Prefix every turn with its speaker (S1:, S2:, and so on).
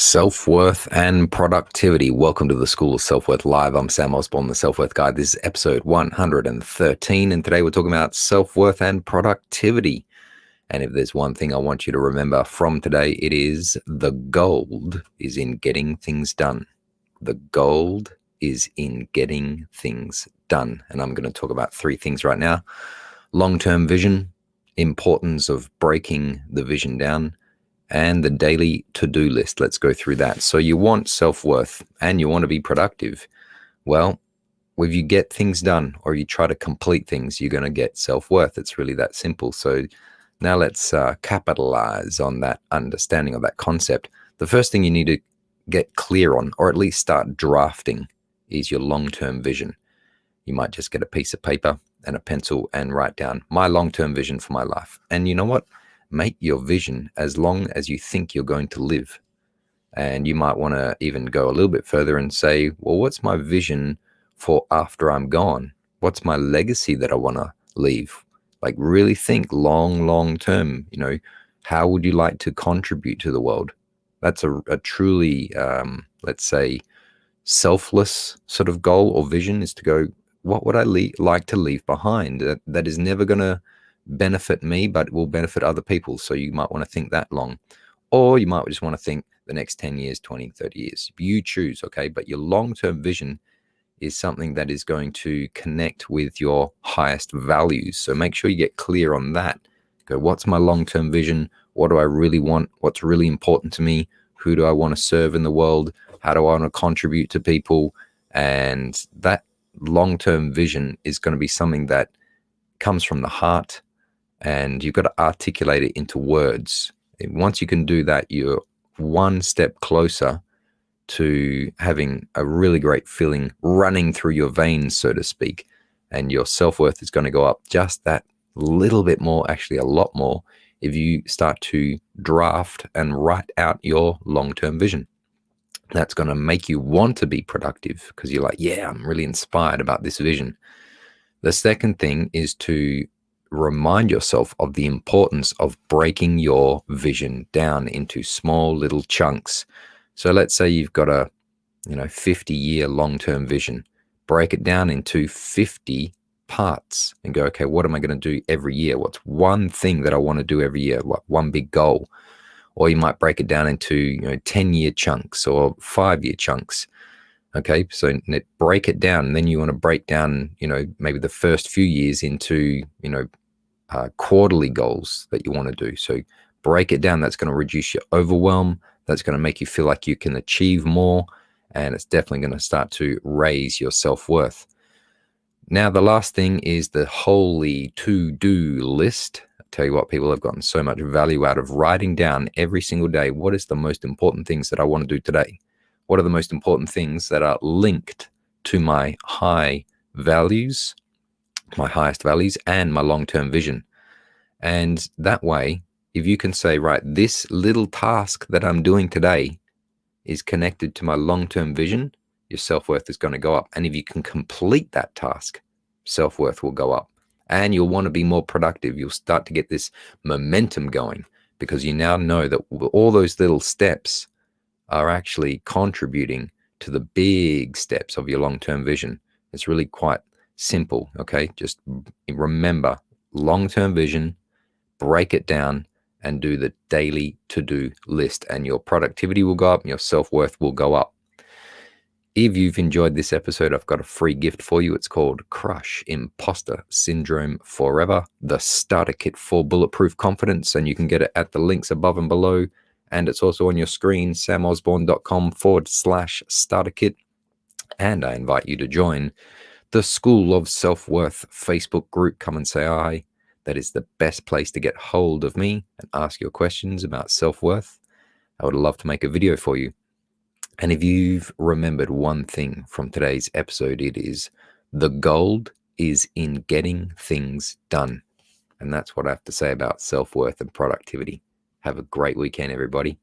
S1: Self-worth and productivity. Welcome to the School of Self-Worth Live. I'm Sam Osborne, the Self-Worth Guide. This is episode 113, and today we're talking about self-worth and productivity. And if there's one thing I want you to remember from today, it is the gold is in getting things done. The gold is in getting things done. And I'm going to talk about three things right now: long-term vision, importance of breaking the vision down, and the daily to-do list. Let's go through that. So you want self-worth and you want to be productive. Well, if you get things done or you try to complete things, you're going to get self-worth. It's really that simple. So now let's capitalize on that understanding of that concept. The first thing you need to get clear on, or at least start drafting, is your long-term vision. You might just get a piece of paper and a pencil and write down my long-term vision for my life. And you know what? Make your vision as long as you think you're going to live. And you might want to even go a little bit further and say, well, what's my vision for after I'm gone? What's my legacy that I want to leave? Like, really think long term. How would you like to contribute to the world? That's a truly, let's say, selfless sort of goal or vision, is to go, what would I like to leave behind that is never going to benefit me, but will benefit other people? So you might want to think that long, or you might just want to think the next 10 years, 20, 30 years. You choose, okay? But your long-term vision is something that is going to connect with your highest values. So make sure you get clear on that. Go, what's my long-term vision? What do I really want? What's really important to me? Who do I want to serve in the world? How do I want to contribute to people? And that long-term vision is going to be something that comes from the heart, and you've got to articulate it into words. And once you can do that, you're one step closer to having a really great feeling running through your veins, so to speak. And your self-worth is going to go up just that little bit more, actually a lot more, if you start to draft and write out your long-term vision. That's going to make you want to be productive because you're like, yeah, I'm really inspired about this vision. The second thing is to remind yourself of the importance of breaking your vision down into small little chunks. So let's say you've got a 50-year long-term vision. Break it down into 50 parts and go, okay, what am I going to do every year? What's one thing that I want to do every year? What one big goal? Or you might break it down into 10-year chunks or 5-year chunks. Okay, so break it down, and then you want to break down, maybe the first few years into, quarterly goals that you want to do. So break it down. That's going to reduce your overwhelm. That's going to make you feel like you can achieve more, and it's definitely going to start to raise your self-worth. Now, the last thing is the holy to-do list. I tell you what, people have gotten so much value out of writing down every single day, what is the most important things that I want to do today? What are the most important things that are linked to my high values, my highest values, and my long-term vision? And that way, if you can say, right, this little task that I'm doing today is connected to my long-term vision, your self-worth is going to go up. And if you can complete that task, self-worth will go up. And you'll want to be more productive. You'll start to get this momentum going because you now know that all those little steps are actually contributing to the big steps of your long-term vision. It's really quite simple, okay? Just remember, long-term vision, break it down, and do the daily to-do list, and your productivity will go up and your self-worth will go up. If you've enjoyed this episode, I've got a free gift for you. It's called Crush Imposter Syndrome Forever, the starter kit for bulletproof confidence, and you can get it at the links above and below. And it's also on your screen, samosborne.com/starter kit. And I invite you to join the School of Self-Worth Facebook group. Come and say hi. That is the best place to get hold of me and ask your questions about self-worth. I would love to make a video for you. And if you've remembered one thing from today's episode, it is the gold is in getting things done. And that's what I have to say about self-worth and productivity. Have a great weekend, everybody.